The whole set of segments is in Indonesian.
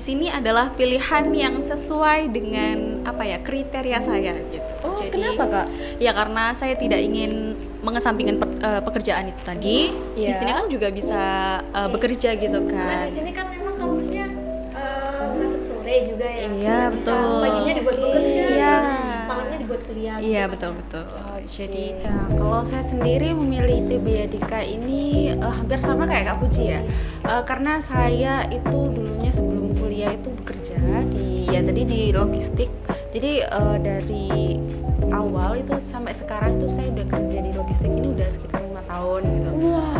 sini adalah pilihan yang sesuai dengan kriteria saya gitu. Oh, Jadi, kenapa Kak? Ya karena saya tidak ingin mengesampingkan pekerjaan itu tadi. Di Iya. sini kan juga bisa bekerja gitu Karena kan. di sini kan memang kampusnya masuk sore juga ya. Iya, Nggak bisa betul. paginya dibuat bekerja, Iya. terus malamnya dibuat kuliah. Iya gitu. betul. Jadi Ya, kalau saya sendiri memilih ITB Yadika ini hampir sama kayak Kak Puji ya. Karena saya itu dulunya sebelum kuliah itu bekerja di logistik. Jadi dari awal itu sampai sekarang itu saya udah kerja di logistik ini udah sekitar 5 tahun gitu. wah,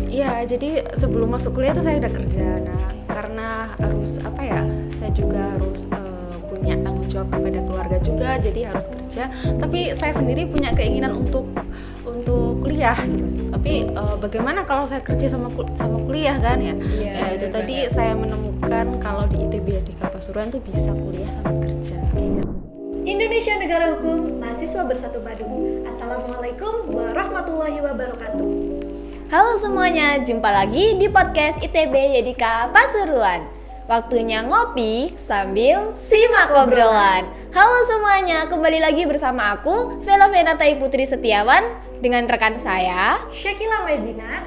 Iya, jadi sebelum masuk kuliah itu saya udah kerja. Nah, karena harus saya juga harus punya tanggung jawab kepada keluarga juga, jadi harus kerja. Tapi saya sendiri punya keinginan untuk kuliah gitu. Tapi bagaimana kalau saya kerja sama kuliah kan ya? Iya, Ya itu tadi saya menemukan kalau di ITB Yadika Pasuruan tuh bisa kuliah sambil kerja. Indonesia Negara Hukum, mahasiswa bersatu padu. Assalamualaikum warahmatullahi wabarakatuh. Halo semuanya, jumpa lagi di podcast ITB Yadika Pasuruan. Waktunya ngopi sambil simak obrolan. Halo semuanya, kembali lagi bersama aku, Vela Venatai Putri Setiawan, dengan rekan saya. Syakila Medina.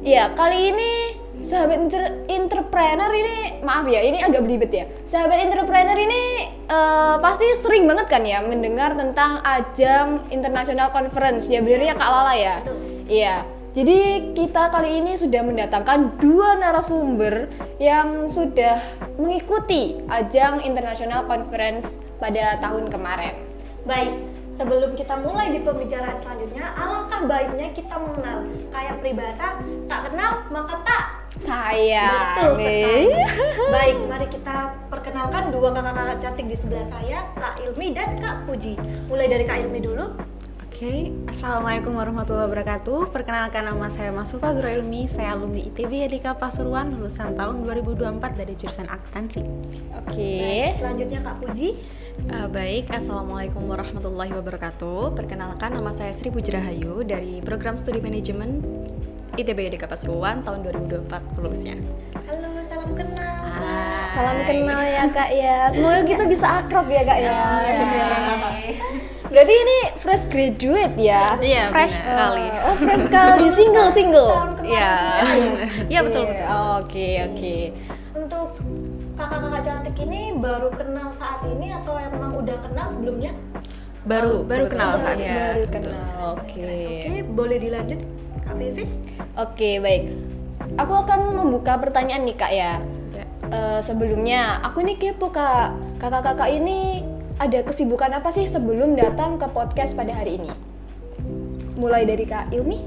Ya, kali ini sahabat entrepreneur ini, maaf ya, ini agak belibet ya. Sahabat entrepreneur ini pasti sering banget kan ya mendengar tentang ajang international conference. Ya benernya Kak Lala ya. Betul. Iya. Jadi kita kali ini sudah mendatangkan 2 narasumber yang sudah mengikuti ajang international conference pada tahun kemarin. Baik, sebelum kita mulai di pembicaraan selanjutnya, alangkah baiknya kita mengenal. Kayak peribahasa, tak kenal maka tak. Saya. Betul sekali. Baik, mari kita perkenalkan 2 kakak-kakak cantik di sebelah saya, Kak Ilmi dan Kak Puji. Mulai dari Kak Ilmi dulu. Oke, Assalamualaikum warahmatullahi wabarakatuh. Perkenalkan, nama saya Masufa Zura Ilmi. Saya alumni ITB Yadika Pasuruan, lulusan tahun 2024 dari jurusan akuntansi. Oke. Baik, selanjutnya Kak Puji. baik. Assalamualaikum warahmatullahi wabarakatuh. Perkenalkan, nama saya Sri Puji Rahayu dari program studi manajemen ITB Yadika Pasuruan tahun 2024 lulusnya. Halo, salam kenal. Salam kenal ya Kak ya. Semoga kita bisa akrab ya Kak ya. Berarti ini fresh graduate ya? Iya, Fresh benar sekali. Oh fresh sekali, single. Tahun kemarin Iya. semua ya. Iya betul. Oke. Untuk kakak-kakak cantik ini baru kenal saat ini atau emang udah kenal sebelumnya? Baru kenal saat ini. Baru kenal. Oke. Oke, boleh dilanjut Kak Vivi? Oke, baik. Aku akan membuka pertanyaan nih Kak ya. Sebelumnya, aku nih kepo Kak. Kakak-kakak ini ada kesibukan apa sih sebelum datang ke podcast pada hari ini? Mulai dari Kak Ilmi.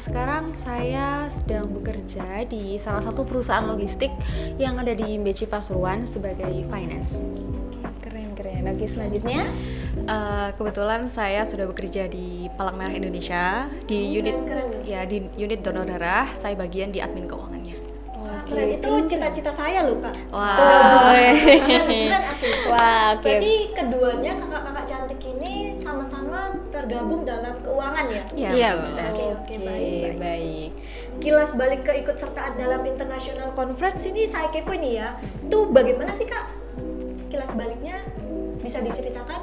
Sekarang saya sedang bekerja di salah satu perusahaan logistik yang ada di Beci Pasuruan sebagai finance. Keren. Oke, selanjutnya. Kebetulan saya sudah bekerja di Palang Merah Indonesia di unit keren. di unit donor darah. Saya bagian di admin keuangannya. Keren, itu cita-cita saya loh Kak. Wah. Keren asli. Wah, oke. Berarti keduanya kakak-kakak cantik ini sama-sama tergabung dalam keuangan ya? Iya, benar. Oke, baik. Baik. Kilas balik keikutsertaan dalam international conference ini saya kepo ini ya. Itu bagaimana sih Kak? Kilas baliknya bisa diceritakan?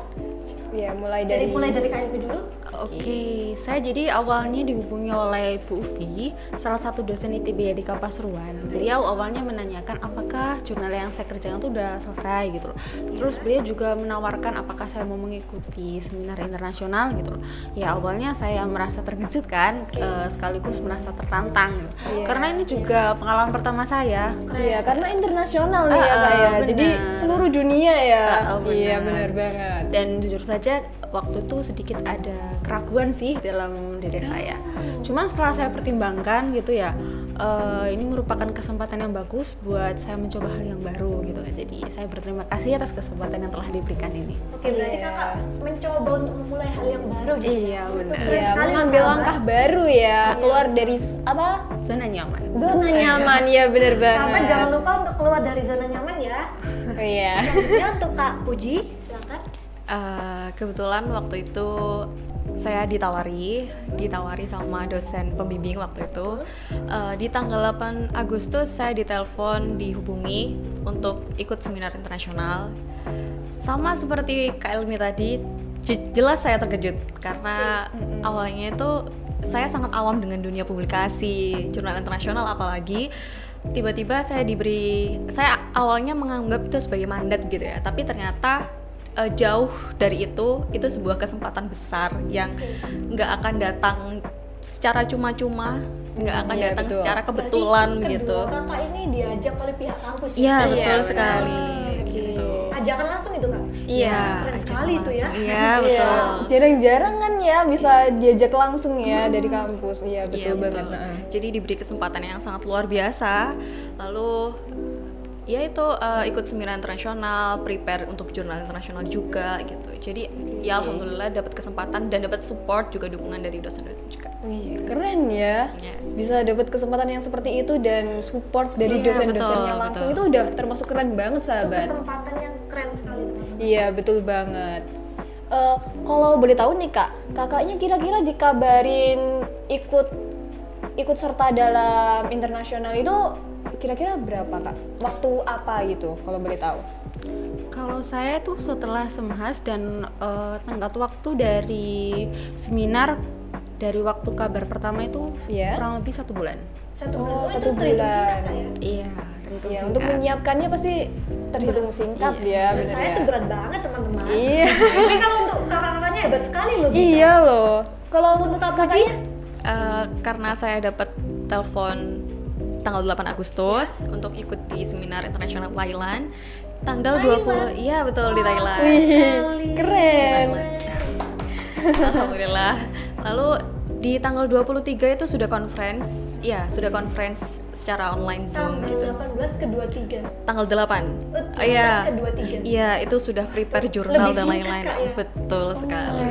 Ya, mulai dari Kak Ilmi dulu. Oke, saya jadi awalnya dihubungi oleh Bu Ufi, salah satu dosen ITB Yadika Pasuruan. Beliau awalnya menanyakan apakah jurnal yang saya kerjakan itu udah selesai gitu loh. Terus beliau juga menawarkan apakah saya mau mengikuti seminar internasional gitu loh. Ya awalnya saya merasa terkejut kan, sekaligus merasa tertantang gitu. Karena ini juga pengalaman pertama saya. Iya, karena internasional nih ya Kak ya. benar. Jadi seluruh dunia ya. Benar. Iya, benar banget. Dan jujur saja waktu itu sedikit ada keraguan sih dalam diri saya. Cuman setelah saya pertimbangkan gitu ya, ini merupakan kesempatan yang bagus buat saya mencoba hal yang baru gitu kan. Jadi saya berterima kasih atas kesempatan yang telah diberikan ini. Oke, berarti kakak mencoba untuk memulai hal yang baru gitu. Iya, Itu benar. keren Iya, sekali mengambil sahabat. langkah baru ya, keluar dari Zona nyaman. zona nyaman ya, bener banget. Sahabat jangan lupa untuk keluar dari zona nyaman ya. Iya. Selanjutnya untuk Kak Puji, silakan. Kebetulan waktu itu saya ditawari sama dosen pembimbing waktu itu. Di tanggal 8 Agustus saya ditelepon, dihubungi untuk ikut seminar internasional. Sama seperti Kak Elmi tadi, jelas saya terkejut karena awalnya itu saya sangat awam dengan dunia publikasi, jurnal internasional apalagi. Tiba-tiba saya awalnya menganggap itu sebagai mandat gitu ya, tapi ternyata jauh dari itu sebuah kesempatan besar yang nggak akan datang secara cuma-cuma, nggak akan datang betul. secara kebetulan Berarti gitu. kedua kakak ini diajak oleh pihak kampus Iya, ya? betul benar. sekali. Gitu. Ajakan langsung itu kak? Iya. Keren sekali itu ya. Iya, betul. Jarang-jarang kan ya bisa diajak langsung ya dari kampus. Iya, betul Iya, banget. betul. Jadi diberi kesempatan yang sangat luar biasa. Lalu ya itu ikut seminar internasional, prepare untuk jurnal internasional juga gitu. Jadi ya alhamdulillah dapat kesempatan dan dapat support juga, dukungan dari dosen-dosen juga. Wih, keren ya. Iya. Bisa dapat kesempatan yang seperti itu dan support dari Iya, dosen-dosennya betul, langsung betul. itu udah termasuk keren banget, Itu sahabat. kesempatan yang keren sekali teman-teman. Iya, betul banget. Kalau boleh tahu nih Kak, kakaknya kira-kira dikabarin ikut serta dalam internasional itu kira-kira berapa Kak? Waktu apa gitu kalau boleh tahu? Kalau saya tuh setelah semhas dan tenggat waktu dari seminar, dari waktu kabar pertama itu Iya. kurang lebih 1 bulan. 1 bulan. Oh, Oh, 1 itu terhitung bulan. singkat kak ya? Iya, terhitung Ya, singkat. untuk menyiapkannya pasti terhitung singkat ya, Menurut bener saya ya. itu berat banget teman-teman. Iya. Tapi kalau untuk kakak-kakaknya hebat sekali loh bisa. Iya loh. Kalau untuk kakaknya? Karena saya dapat telepon tanggal 8 Agustus untuk ikut di seminar internasional Thailand. Tanggal 20, iya betul, di Thailand. Sekali. keren. Alhamdulillah. Lalu di tanggal 23 itu sudah conference, secara online Zoom Tanggal gitu. 18 ke 23. Tanggal 8. Oh, Iya. ke 23. Iya, itu sudah prepare jurnal Lebih dan singkat, lain-lain. Kak, ya? Betul sekali.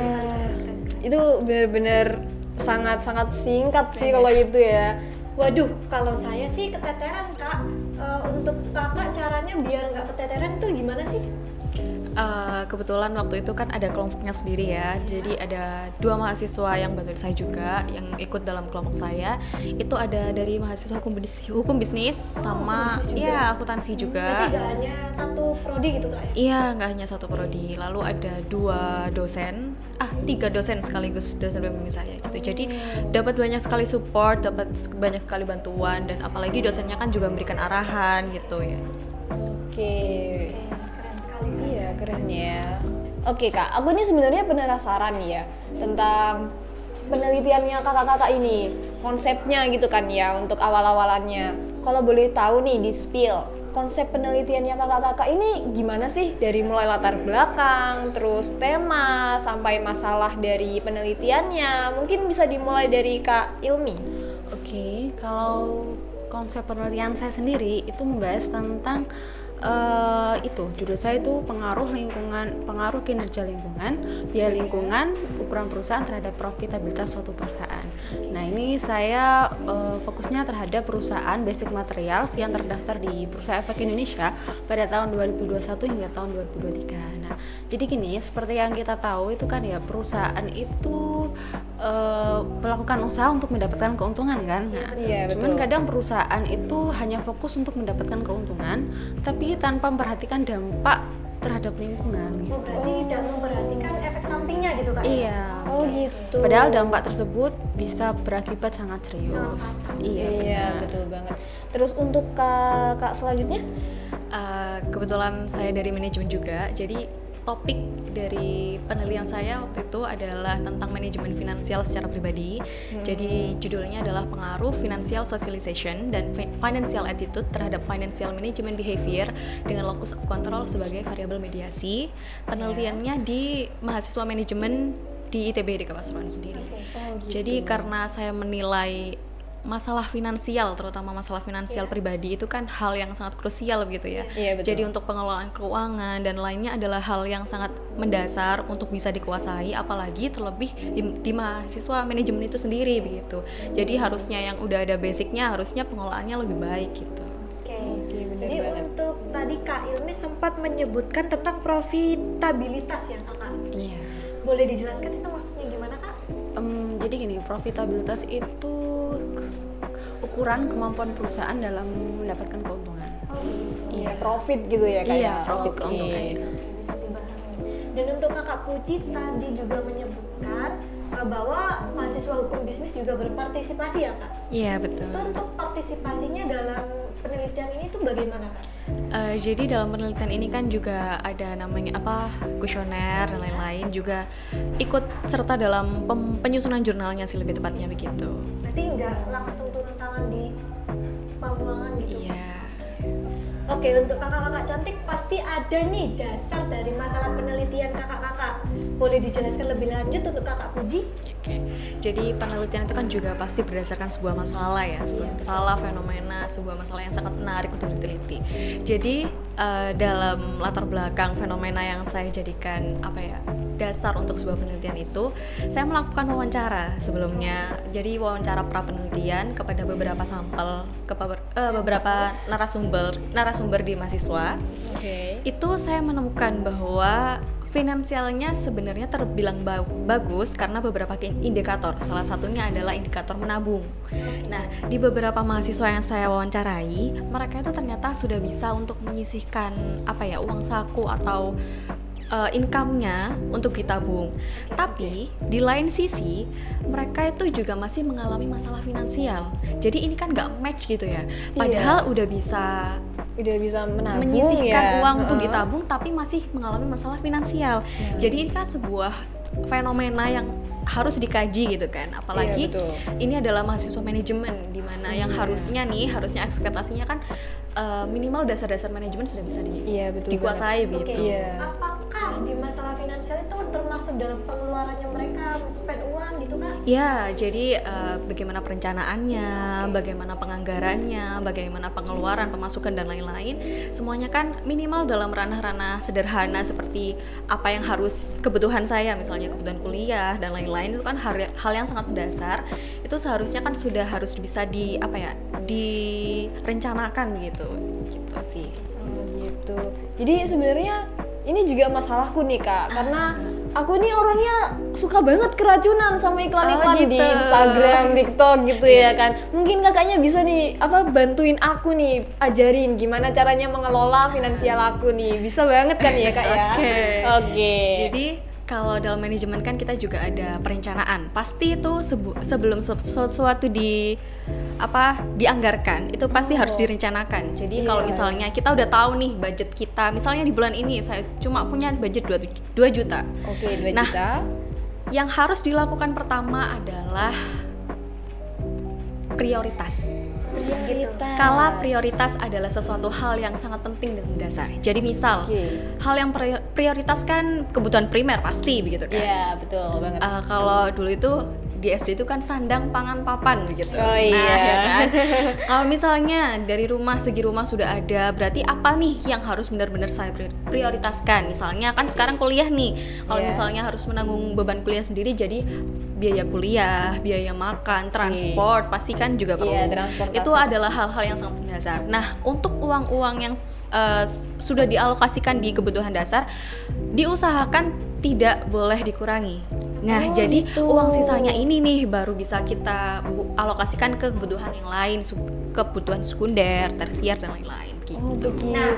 Itu benar-benar sangat-sangat singkat sih kalau itu ya. Waduh, kalau saya sih keteteran kak. Untuk kakak caranya biar nggak keteteran tuh gimana sih? Kebetulan waktu itu kan ada kelompoknya sendiri ya, jadi ada 2 mahasiswa yang bantu saya juga yang ikut dalam kelompok saya. Itu ada dari mahasiswa hukum bisnis sama bisnis juga. ya akuntansi juga. Berarti nggak hanya satu prodi gitu kak ya? Iya, nggak hanya satu prodi. Lalu ada 3 dosen sekaligus dosen pembimbing saya gitu. Jadi dapat banyak sekali support, dapat banyak sekali bantuan, dan apalagi dosennya kan juga memberikan arahan gitu ya. Oke. Oke, keren sekali kak. Iya, keren ya. Oke Kak, aku ini sebenarnya penasaran nih ya tentang penelitiannya kakak-kakak ini, konsepnya gitu kan ya untuk awal-awalannya. Kalau boleh tahu nih di spill, konsep penelitiannya kakak-kakak ini gimana sih? Dari mulai latar belakang, terus tema, sampai masalah dari penelitiannya. Mungkin bisa dimulai dari Kak Ilmi. Oke, kalau konsep penelitian saya sendiri itu membahas tentang judul saya itu pengaruh kinerja lingkungan, biaya lingkungan, ukuran perusahaan terhadap profitabilitas suatu perusahaan. Nah, ini saya fokusnya terhadap perusahaan basic materials yang terdaftar di Bursa Efek Indonesia pada tahun 2021 hingga tahun 2023. Nah, jadi gini, seperti yang kita tahu itu kan ya, perusahaan itu melakukan usaha untuk mendapatkan keuntungan kan. Nah, Iya, cuman betul. kadang perusahaan itu hanya fokus untuk mendapatkan keuntungan, tapi tanpa memperhatikan dampak terhadap lingkungan. Oh, berarti tidak memperhatikan efek sampingnya gitu kak? Iya. Oh gitu. Padahal dampak tersebut bisa berakibat sangat serius. Sangat fatal. Iya. Iya, benar. betul banget. Terus untuk kakak selanjutnya? Kebetulan saya dari manajemen juga, jadi topik dari penelitian saya waktu itu adalah tentang manajemen finansial secara pribadi. Jadi judulnya adalah pengaruh financial socialization dan financial attitude terhadap financial management behavior dengan locus of control sebagai variabel mediasi. Penelitiannya di mahasiswa manajemen di ITB Deka Pasuruan sendiri. Jadi karena saya menilai masalah finansial, terutama masalah finansial pribadi itu kan hal yang sangat krusial gitu ya. Iya, betul. Jadi untuk pengelolaan keuangan dan lainnya adalah hal yang sangat mendasar untuk bisa dikuasai, apalagi terlebih di mahasiswa manajemen itu sendiri begitu. Jadi harusnya yang udah ada basicnya, harusnya pengelolaannya lebih baik gitu. Oke. Jadi untuk tadi Kak Ilmi sempat menyebutkan tentang profitabilitas ya kakak. Iya. Boleh dijelaskan itu maksudnya gimana Kak? Jadi gini, profitabilitas itu ukuran kemampuan perusahaan dalam mendapatkan keuntungan. Oh gitu. Iya, profit gitu ya Kak. Iya, ya? profit Oke. keuntungan. Oke, bisa dipahami. Dan untuk Kakak Puji tadi juga menyebutkan bahwa mahasiswa hukum bisnis juga berpartisipasi ya Kak? Iya, betul. Itu untuk partisipasinya dalam penelitian ini tuh bagaimana Kak? Jadi dalam penelitian ini kan juga ada namanya kuesioner dan lain-lain, juga ikut serta dalam penyusunan jurnalnya sih, lebih tepatnya begitu. Berarti nggak langsung turun tangan di pembuangan gitu? Iya. Oke, untuk kakak-kakak cantik pasti ada nih dasar dari masalah penelitian kakak-kakak. Boleh dijelaskan lebih lanjut untuk kakak Puji? Oke, jadi penelitian itu kan juga pasti berdasarkan sebuah masalah ya, sebuah masalah, fenomena, sebuah masalah yang sangat menarik untuk diteliti. Jadi dalam latar belakang fenomena yang saya jadikan dasar untuk sebuah penelitian itu, saya melakukan wawancara sebelumnya. Jadi wawancara pra penelitian kepada beberapa sampel, beberapa narasumber di mahasiswa. Oke. Itu saya menemukan bahwa finansialnya sebenarnya terbilang bagus karena beberapa indikator. Salah satunya adalah indikator menabung. Nah, di beberapa mahasiswa yang saya wawancarai, mereka itu ternyata sudah bisa untuk menyisihkan uang saku atau income-nya untuk ditabung. Tapi di lain sisi mereka itu juga masih mengalami masalah finansial. Jadi ini kan nggak match gitu ya. Padahal udah bisa menabung menyisihkan ya. uang untuk ditabung tapi masih mengalami masalah finansial. Jadi ini kan sebuah fenomena yang harus dikaji gitu kan. Apalagi Iya, betul. ini adalah mahasiswa manajemen, di mana yang harusnya ekspektasinya kan minimal dasar-dasar manajemen sudah bisa Iya, betul dikuasai Oke, begitu. Iya. apakah di masalah finansial itu termasuk dalam pengeluarannya mereka spend uang gitu Kak? Ya, jadi bagaimana perencanaannya, bagaimana penganggarannya, bagaimana pengeluaran, pemasukan dan lain-lain, semuanya kan minimal dalam ranah-ranah sederhana seperti apa yang harus kebutuhan saya, misalnya kebutuhan kuliah dan lain-lain, itu kan hal yang sangat mendasar. Itu seharusnya kan sudah harus bisa direncanakan gitu sih. Oh, gitu. Jadi sebenarnya ini juga masalahku nih Kak, karena aku nih orangnya suka banget keracunan sama iklan-iklan Oh, di gitu. Instagram, TikTok gitu ya kan. Mungkin kakaknya bisa nih bantuin aku nih, ajarin gimana caranya mengelola finansial aku nih. Bisa banget kan ya Kak ya? Oke. Jadi kalau dalam manajemen kan kita juga ada perencanaan. Pasti itu sebelum sesuatu dianggarkan, itu pasti harus direncanakan. Jadi kalau misalnya kita udah tahu nih budget kita, misalnya di bulan ini saya cuma punya budget 2 juta. Oke, 2 Nah, juta. yang harus dilakukan pertama adalah prioritas. Gitu. Skala prioritas adalah sesuatu hal yang sangat penting dan mendasar. Jadi misal, hal yang prioritas kan kebutuhan primer pasti begitu kan. Iya, betul banget. Kalau dulu itu di SD itu kan sandang, pangan, papan begitu. Oh iya. ya kan? Kalau misalnya dari segi rumah sudah ada, berarti apa nih yang harus benar-benar saya prioritaskan? Misalnya kan sekarang kuliah nih. Kalau misalnya harus menanggung beban kuliah sendiri, jadi biaya kuliah, biaya makan, transport pasti kan juga perlu. Iya, transportasi. Itu adalah hal-hal yang sangat mendasar. Nah, untuk uang-uang yang sudah dialokasikan di kebutuhan dasar, diusahakan tidak boleh dikurangi. Nah, jadi uang sisanya ini nih baru bisa kita alokasikan ke kebutuhan yang lain, kebutuhan sekunder, tersier dan lain-lain gitu. Oh, begitu. Nah,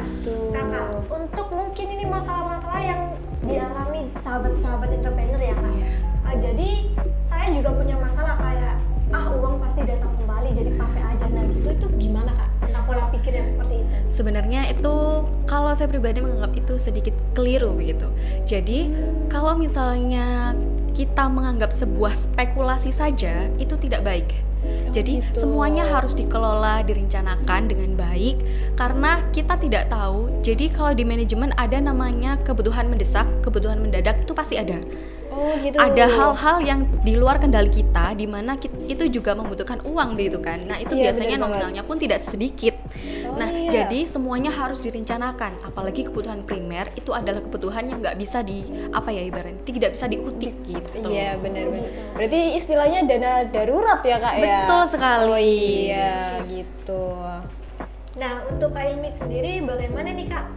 Kakak, untuk mungkin ini masalah-masalah yang dialami sahabat-sahabat entrepreneur ya Kak. Jadi saya juga punya masalah kayak uang pasti datang kembali, jadi pakai aja. Nah gitu, itu gimana Kak tentang pola pikir yang seperti itu? Sebenarnya itu kalau saya pribadi menganggap itu sedikit keliru begitu. Jadi kalau misalnya kita menganggap sebuah spekulasi saja, itu tidak baik. Jadi semuanya harus dikelola, direncanakan dengan baik karena kita tidak tahu. Jadi kalau di manajemen ada namanya kebutuhan mendesak, kebutuhan mendadak, itu pasti ada. Oh, gitu. Ada hal-hal yang di luar kendali kita, di mana itu juga membutuhkan uang begitu kan. Nah itu Iya, biasanya benar banget. nominalnya pun tidak sedikit. Nah iya. jadi semuanya harus direncanakan. Apalagi kebutuhan primer itu adalah kebutuhan yang nggak bisa ibaratnya tidak bisa diutik gitu. Iya, benar. Berarti istilahnya dana darurat ya Kak ya? Betul sekali. Oh iya, gitu. Nah, untuk Kak Ilmi sendiri bagaimana nih Kak?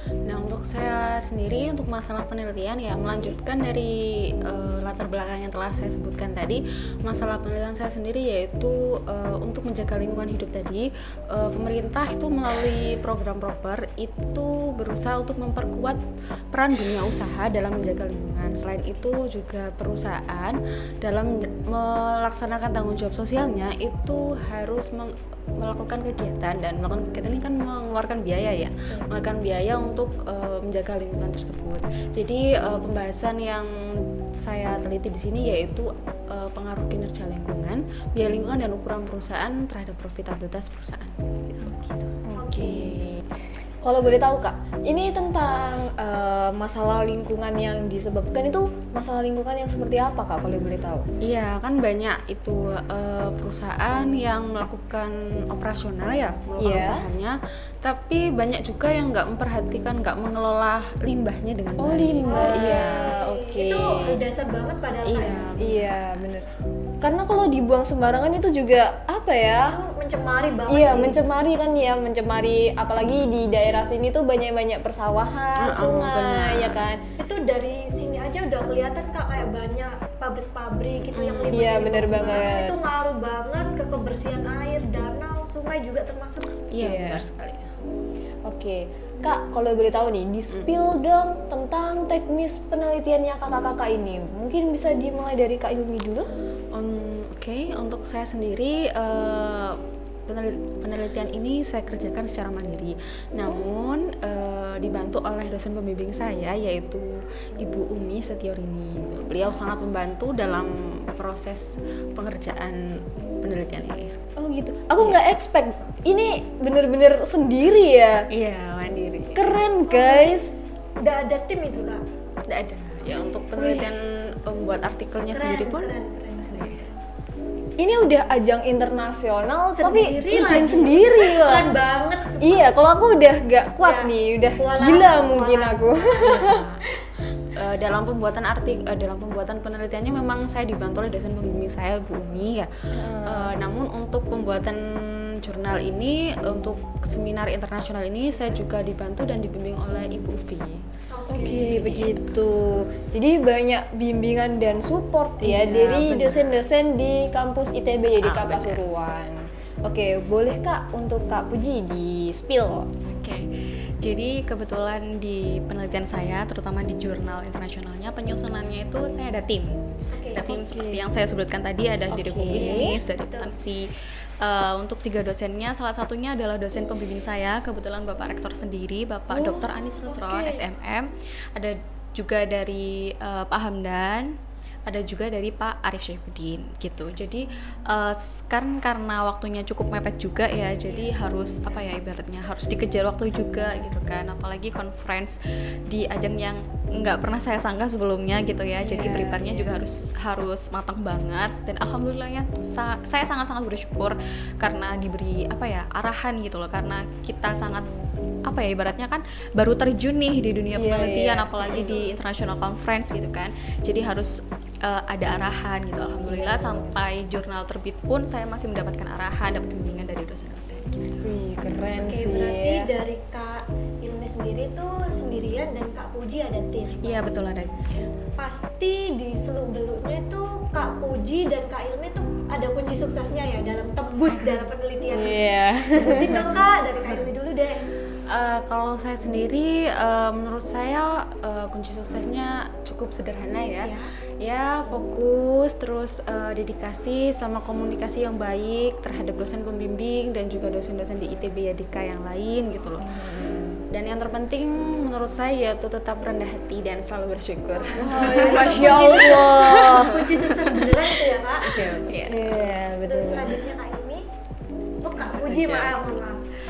Nah, untuk saya sendiri untuk masalah penelitian ya melanjutkan dari latar belakang yang telah saya sebutkan tadi. Masalah penelitian saya sendiri yaitu untuk menjaga lingkungan hidup tadi, pemerintah itu melalui program proper itu berusaha untuk memperkuat peran dunia usaha dalam menjaga lingkungan. Selain itu juga perusahaan dalam melaksanakan tanggung jawab sosialnya itu harus melakukan kegiatan, dan melakukan kegiatan ini kan mengeluarkan biaya ya, mengeluarkan biaya untuk menjaga lingkungan tersebut. Jadi pembahasan yang saya teliti di sini yaitu pengaruh kinerja lingkungan, biaya lingkungan dan ukuran perusahaan terhadap profitabilitas perusahaan. Gitu. Oke. Kalau boleh tahu Kak, ini tentang masalah lingkungan yang disebabkan itu masalah lingkungan yang seperti apa Kak, kalau boleh tahu? Iya, kan banyak itu perusahaan yang melakukan operasional ya, melakukan Iya. usahanya, tapi banyak juga yang nggak memperhatikan, nggak mengelola limbahnya dengan Oh, baik. limbah, iya, oke. Itu dasar banget padahal Kak. Iya. Iya, bener. Karena kalau dibuang sembarangan itu juga apa ya? Itu mencemari banget Iya, sih. mencemari kan ya, mencemari apalagi di daerah sini tuh banyak-banyak persawahan, sungai, benar. ya kan? Itu dari sini aja udah kelihatan Kak, kayak banyak pabrik-pabrik gitu yang limbahnya Iya, dibuang bener sembarangan. banget. Itu ngaruh banget ke kebersihan air, danau, sungai juga termasuk. Iya, Iya. benar sekali. Oke, Kak, kalau boleh tahu nih, di-spill dong tentang teknis penelitiannya kakak-kakak ini. Mungkin bisa dimulai dari Kak Ilmi dulu? Oke, untuk saya sendiri penelitian ini saya kerjakan secara mandiri. Namun dibantu oleh dosen pembimbing saya yaitu Ibu Umi Setiorini. Beliau sangat membantu dalam proses pengerjaan penelitian ini. Oh gitu. Aku nggak expect ini bener-bener sendiri ya. Iya, mandiri. Keren guys. Udah ada tim itu Kak. Tidak ada. Ya untuk penelitian membuat artikelnya Keren, sendiri pun keren. Ini udah ajang internasional tapi Sendiri izin lagi. sendiri loh. Keren banget. sumpah. Iya, kalau aku udah gak kuat Ya, nih, udah kewalahan, gila mungkin kewalahan. aku. dalam pembuatan penelitiannya memang saya dibantu oleh dosen pembimbing saya Bu Umi ya. Namun untuk pembuatan jurnal ini, untuk seminar internasional ini saya juga dibantu dan dibimbing oleh Ibu Ufi. Oke, begitu. Jadi banyak bimbingan dan support ya Iya, dari benar. dosen-dosen di kampus ITB jadi Kak benar. Pasuruan. Oke, boleh Kak untuk Kak Puji di spill. Oke, jadi kebetulan di penelitian saya, terutama di jurnal internasionalnya, penyusunannya itu saya ada tim. Ada tim seperti yang saya sebutkan tadi, ada dari Oke. bisnis, dari akuntansi. Untuk 3 dosennya, salah satunya adalah dosen pembimbing saya, kebetulan Bapak Rektor sendiri, Bapak Dr. Anis Rusron, SMM. Ada juga dari Pak Hamdan, ada juga dari Pak Arif Syaifuddin gitu. Jadi kan karena waktunya cukup mepet juga ya, jadi harus apa ya, ibaratnya harus dikejar waktu juga gitu kan, apalagi conference di ajang yang nggak pernah saya sangka sebelumnya gitu ya. Jadi prepare-nya juga harus matang banget, dan alhamdulillahnya saya sangat-sangat bersyukur karena diberi apa ya, arahan gitu loh, karena kita sangat apa ya, ibaratnya kan baru terjun nih di dunia penelitian, apalagi di international conference gitu kan. Jadi harus ada arahan gitu. Alhamdulillah sampai jurnal terbit pun saya masih mendapatkan arahan, dapat bimbingan dari dosen-dosen gitu. Wih, keren Oke, sih. berarti dari Kak Ilmi sendiri tuh sendirian dan Kak Puji ada tim. Iya betul, ada. Pasti di seluk-beluknya tuh Kak Puji dan Kak Ilmi tuh ada kunci suksesnya ya dalam tembus dalam penelitian. Iya. Sebutin dong Kak, dari Kak Ilmi dulu deh. Kalau saya sendiri, menurut saya kunci suksesnya cukup sederhana ya. Ya fokus, terus dedikasi sama komunikasi yang baik terhadap dosen pembimbing dan juga dosen-dosen di ITB Yadika yang lain gitu loh. Dan yang terpenting menurut saya yaitu tetap rendah hati dan selalu bersyukur. Masya Allah. Kunci sukses beneran itu ya Kak. Iya. Iya, betul. Terus selanjutnya Kak Ilmi. Oh Kak Puji, maaf.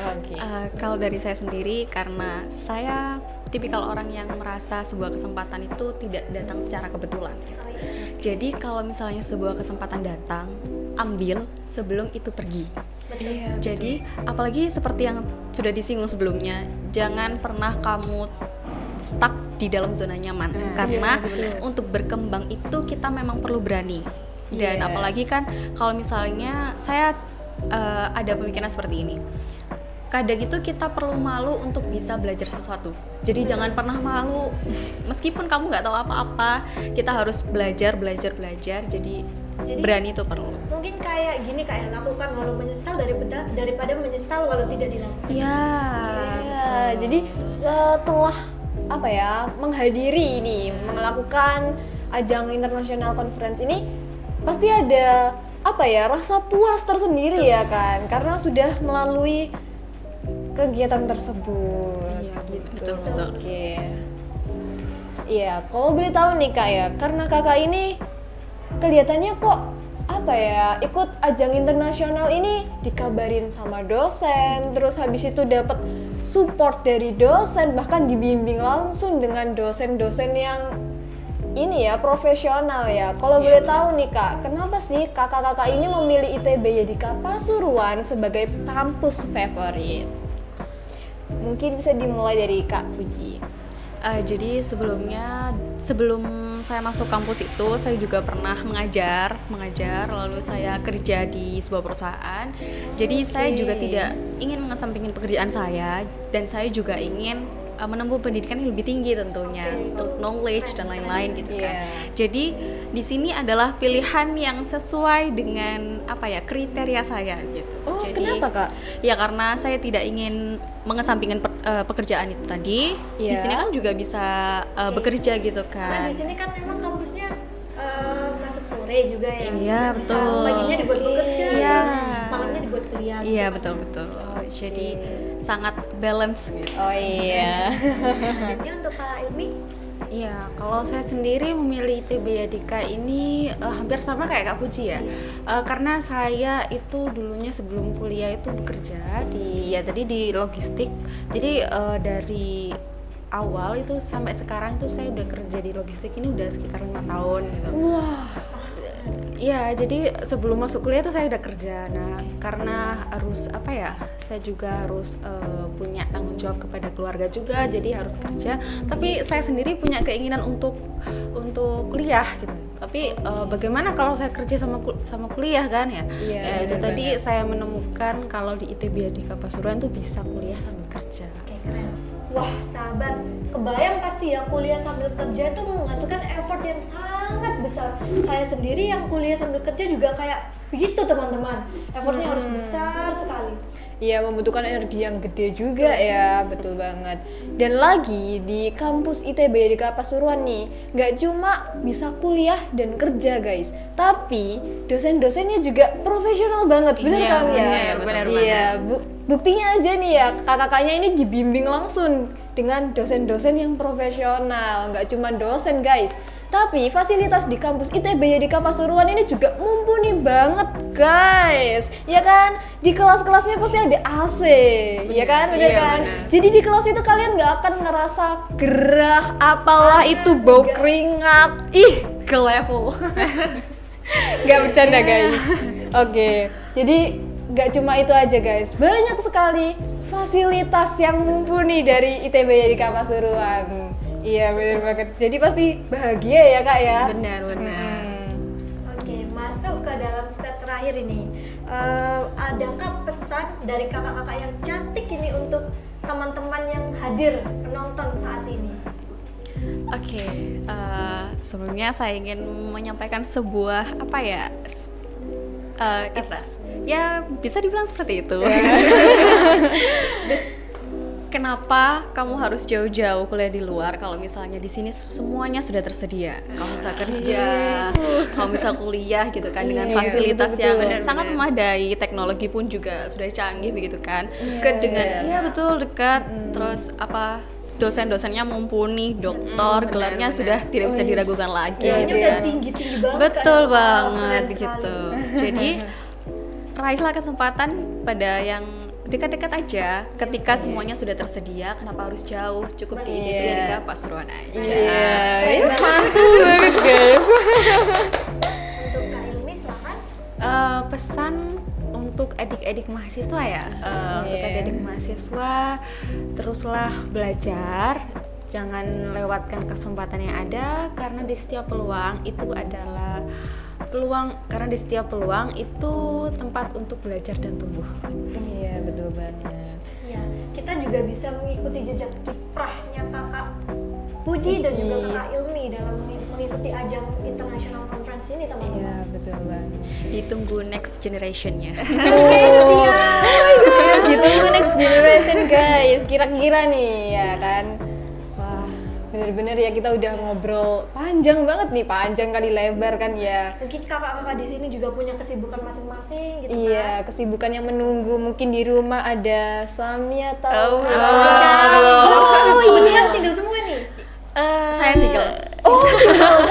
Oke. Kalau dari saya sendiri, karena saya tipikal orang yang merasa sebuah kesempatan itu tidak datang secara kebetulan gitu. Oh, iya. Jadi kalau misalnya sebuah kesempatan datang, ambil sebelum itu pergi. Betul. Jadi apalagi seperti yang sudah disinggung sebelumnya, jangan pernah kamu stuck di dalam zona nyaman, karena untuk berkembang itu kita memang perlu berani. Dan apalagi kan kalau misalnya saya ada pemikiran seperti ini, kadang itu kita perlu malu untuk bisa belajar sesuatu. Jadi jangan pernah malu, meskipun kamu nggak tahu apa-apa, kita harus belajar. Jadi berani itu perlu. Mungkin kayak gini, kayak lakukan walau menyesal daripada menyesal walau tidak dilakukan. Iya. Ya, jadi setelah menghadiri ini, melakukan ajang international conference ini, pasti ada rasa puas tersendiri ya kan, karena sudah melalui kegiatan tersebut. Iya, gitu. betul. Oke. Iya, kalau boleh tahu nih Kak ya, karena Kakak ini kelihatannya kok ikut ajang internasional ini dikabarin sama dosen, terus habis itu dapat support dari dosen, bahkan dibimbing langsung dengan dosen-dosen yang ini ya profesional ya. Kalau boleh tahu nih Kak, kenapa sih kakak-kakak ini memilih ITB Yadika Pasuruan sebagai kampus favorit? Mungkin bisa dimulai dari Kak Puji. Jadi sebelum saya masuk kampus itu, saya juga pernah mengajar, lalu saya kerja di sebuah perusahaan. Jadi saya juga tidak ingin mengesampingkan pekerjaan saya, dan saya juga ingin menempuh pendidikan yang lebih tinggi tentunya, untuk knowledge dan lain-lain gitu kan. Jadi di sini adalah pilihan yang sesuai dengan kriteria saya gitu. Oh, jadi, kenapa Kak? Ya karena saya tidak ingin mengesampingkan pekerjaan itu tadi. Di sini kan juga bisa bekerja gitu Karena kan. di sini kan memang kampusnya masuk sore juga ya. Iya, Bisa betul. paginya dibuat bekerja, Iya. terus malamnya dibuat kuliah. Iya, gitu. betul. Jadi sangat balance gitu. Oh iya. Selanjutnya untuk Kak Ilmi, Iya, kalau saya sendiri memilih ITB Yadika ini hampir sama kayak Kak Puji ya. Karena saya itu dulunya sebelum kuliah itu bekerja di logistik. Jadi dari awal itu sampai sekarang itu saya udah kerja di logistik ini udah sekitar 5 tahun gitu. Wah. Iya, jadi sebelum masuk kuliah tuh saya udah kerja. Nah, karena harus saya juga harus punya tanggung jawab kepada keluarga juga, jadi harus kerja. Tapi saya sendiri punya keinginan untuk kuliah gitu. Tapi bagaimana kalau saya kerja sama kuliah kan ya? Iya, Ya, itu benar tadi banget. saya menemukan kalau di ITB Yadika Pasuruan tuh bisa kuliah sambil kerja. oke keren. Wah sahabat, kebayang pasti ya kuliah sambil kerja itu menghasilkan effort yang sangat besar. Saya sendiri yang kuliah sambil kerja juga kayak begitu teman-teman. Effortnya harus besar sekali. Iya, membutuhkan energi yang gede juga ya, betul banget. Dan lagi di kampus ITB Yadika Pasuruan nih, nggak cuma bisa kuliah dan kerja guys, tapi dosen-dosennya juga profesional banget, bener kan ya? bener Iya, buktinya aja nih ya, kakak-kakaknya ini dibimbing langsung dengan dosen-dosen yang profesional, nggak cuma dosen guys. Tapi fasilitas di kampus ITB Yadika Pasuruan ini juga mumpuni banget guys, ya kan? Di kelas-kelasnya pasti ada AC, ya kan? Bener kan? Jadi di kelas itu kalian nggak akan ngerasa gerah, apalah Panas itu bau juga. keringat, ke level. Nggak bercanda guys. Oke, jadi nggak cuma itu aja guys, banyak sekali fasilitas yang mumpuni dari ITB Yadika Pasuruan. Iya bener banget, jadi pasti bahagia ya Kak ya. Benar. Oke, masuk ke dalam step terakhir ini. Adakah pesan dari kakak-kakak yang cantik ini untuk teman-teman yang hadir penonton saat ini? Oke, sebelumnya saya ingin menyampaikan sebuah ya bisa dibilang seperti itu. Kenapa kamu harus jauh-jauh kuliah di luar kalau misalnya di sini semuanya sudah tersedia? Kamu bisa kerja, kamu bisa kuliah gitu kan dengan fasilitas yang sangat memadai, teknologi pun juga sudah canggih begitu kan. Dekat. Terus dosen-dosennya mumpuni, doktor, gelarnya sudah tidak bisa diragukan lagi. Ini gitu udah kan. tinggi-tinggi banget. Betul kan? Wow, banget keren sekali. gitu. Jadi raihlah kesempatan pada yang dekat-dekat aja. Ketika semuanya sudah tersedia, kenapa harus jauh? Cukup di ITB Yadika Pasuruan aja. Iya, mantul banget guys. Untuk Kak Ilmi silakan. Pesan untuk adik-adik mahasiswa ya, untuk adik-adik mahasiswa teruslah belajar, jangan lewatkan kesempatan yang ada karena di setiap peluang itu adalah karena di setiap peluang itu tempat untuk belajar dan tumbuh. Iya betul banget. kita juga bisa mengikuti jejak kiprahnya kakak Puji dan juga kakak Ilmi dalam mengikuti ajang international conference ini teman-teman. Iya, betul banget. Ditunggu next generation-nya. Oke, siap. Ditunggu next generation guys, kira-kira nih ya kan. Wah, bener-bener ya kita udah ngobrol panjang banget nih, panjang kali lebar kan ya. Mungkin kakak-kakak di sini juga punya kesibukan masing-masing gitu Iya, kan. kesibukan yang menunggu, mungkin di rumah ada suami atau Kebetulan single semua nih. Saya single.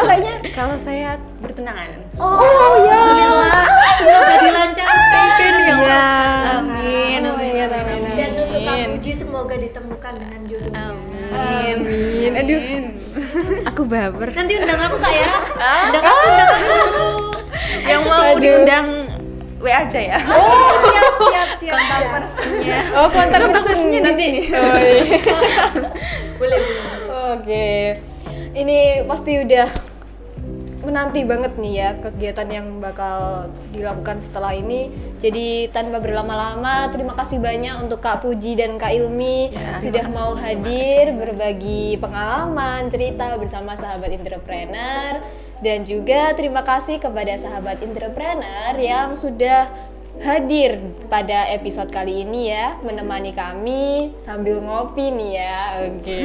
kayaknya. Kalau saya bertunangan. Oh ya. Alhamdulillah. Semoga dilancarkan ya. Amin. Dan untuk Kak Puji semoga ditemukan dengan jodohnya. Amin. Aduh, aku baper. Nanti undang aku Kak ya. Undang aku. Yang mau diundang WA aja ya. Siap. Kontak personnya. Oh, kontak person nanti. Oh, iya. Boleh. Oke, ini pasti udah menanti banget nih ya kegiatan yang bakal dilakukan setelah ini. Jadi tanpa berlama-lama, terima kasih banyak untuk Kak Puji dan Kak Ilmi sudah mau hadir berbagi pengalaman, cerita bersama sahabat entrepreneur. Dan juga terima kasih kepada sahabat entrepreneur yang sudah hadir pada episode kali ini ya, menemani kami sambil ngopi nih ya. Oke.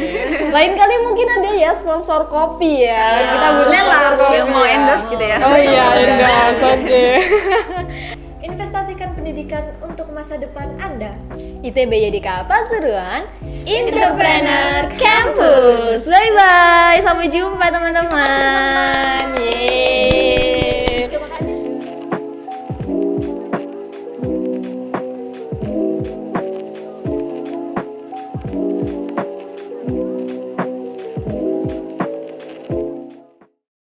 Lain kali mungkin ada ya sponsor kopi ya. Kita boleh lah yang mau endorse gitu ya. Oh iya, endorse. Oke. Investasikan pendidikan untuk masa depan Anda. ITB YDK Pasuruan Entrepreneur Campus. Bye bye. Sampai jumpa teman-teman.